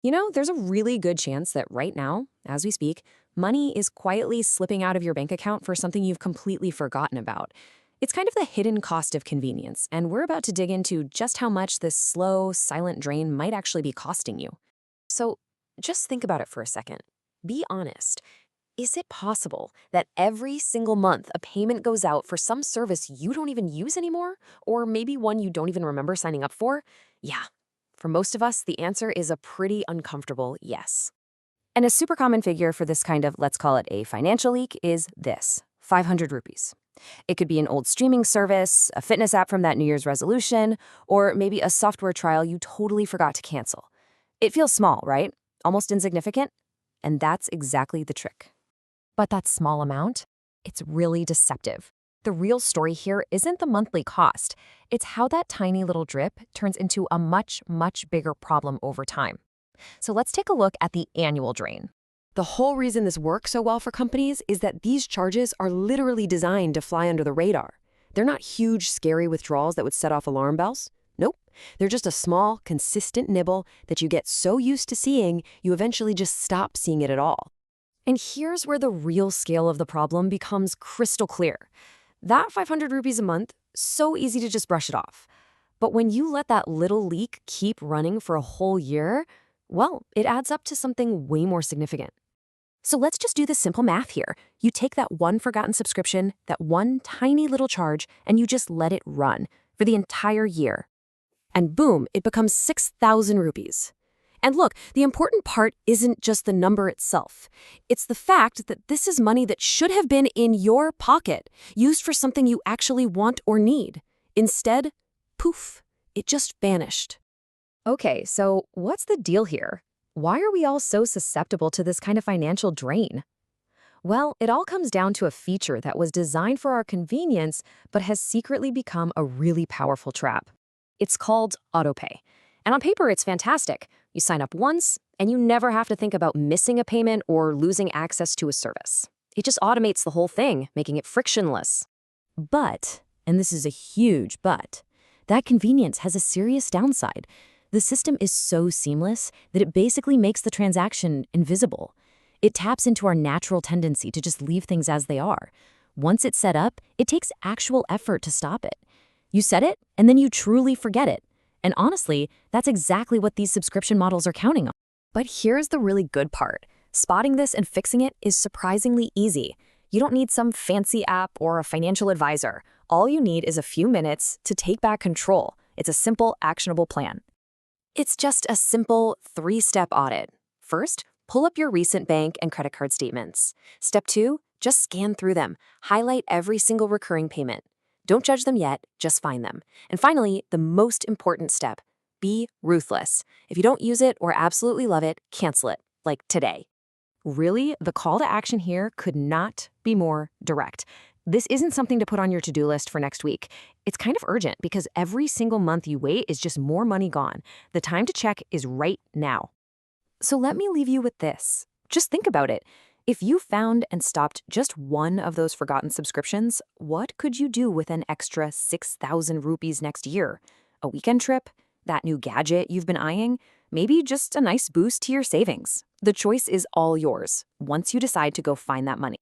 There's a really good chance that right now, as we speak, money is quietly slipping out of your bank account for something you've completely forgotten about. It's kind of the hidden cost of convenience, and we're about to dig into just how much this slow, silent drain might actually be costing you. So just think about it for a second. Be honest. Is it possible that every single month a payment goes out for some service you don't even use anymore? Or maybe one you don't even remember signing up for? Yeah. For most of us, the answer is a pretty uncomfortable yes. And a super common figure for this kind of, let's call it a financial leak, is this 500 rupees. It could be an old streaming service, a fitness app from that New Year's resolution, or maybe a software trial you totally forgot to cancel. It feels small, right? Almost insignificant? And that's exactly the trick. But that small amount, it's really deceptive. The real story here isn't the monthly cost. It's how that tiny little drip turns into a much, much bigger problem over time. So let's take a look at the annual drain. The whole reason this works so well for companies is that these charges are literally designed to fly under the radar. They're not huge, scary withdrawals that would set off alarm bells. Nope. They're just a small, consistent nibble that you get so used to seeing, you eventually just stop seeing it at all. And here's where the real scale of the problem becomes crystal clear. That 500 rupees a month, so easy to just brush it off. But when you let that little leak keep running for a whole year, well, it adds up to something way more significant. So let's just do the simple math here. You take that one forgotten subscription, that one tiny little charge, and you just let it run for the entire year. And boom, it becomes 6,000 rupees. And look, the important part isn't just the number itself. It's the fact that this is money that should have been in your pocket, used for something you actually want or need. Instead, poof, it just vanished. Okay, so what's the deal here? Why are we all so susceptible to this kind of financial drain? Well, it all comes down to a feature that was designed for our convenience, but has secretly become a really powerful trap. It's called autopay. And on paper, it's fantastic. You sign up once, and you never have to think about missing a payment or losing access to a service. It just automates the whole thing, making it frictionless. But, and this is a huge but, that convenience has a serious downside. The system is so seamless that it basically makes the transaction invisible. It taps into our natural tendency to just leave things as they are. Once it's set up, it takes actual effort to stop it. You set it, and then you truly forget it. And honestly, that's exactly what these subscription models are counting on. But here's the really good part. Spotting this and fixing it is surprisingly easy. You don't need some fancy app or a financial advisor. All you need is a few minutes to take back control. It's a simple, actionable plan. It's just a simple 3-step audit. First, pull up your recent bank and credit card statements. Step 2, just scan through them. Highlight every single recurring payment. Don't judge them yet, just find them. And finally, the most important step, be ruthless. If you don't use it or absolutely love it, cancel it, like today. Really, the call to action here could not be more direct. This isn't something to put on your to-do list for next week. It's kind of urgent because every single month you wait is just more money gone. The time to check is right now. So let me leave you with this. Just think about it. If you found and stopped just one of those forgotten subscriptions, what could you do with an extra 6,000 rupees next year? A weekend trip? That new gadget you've been eyeing? Maybe just a nice boost to your savings. The choice is all yours once you decide to go find that money.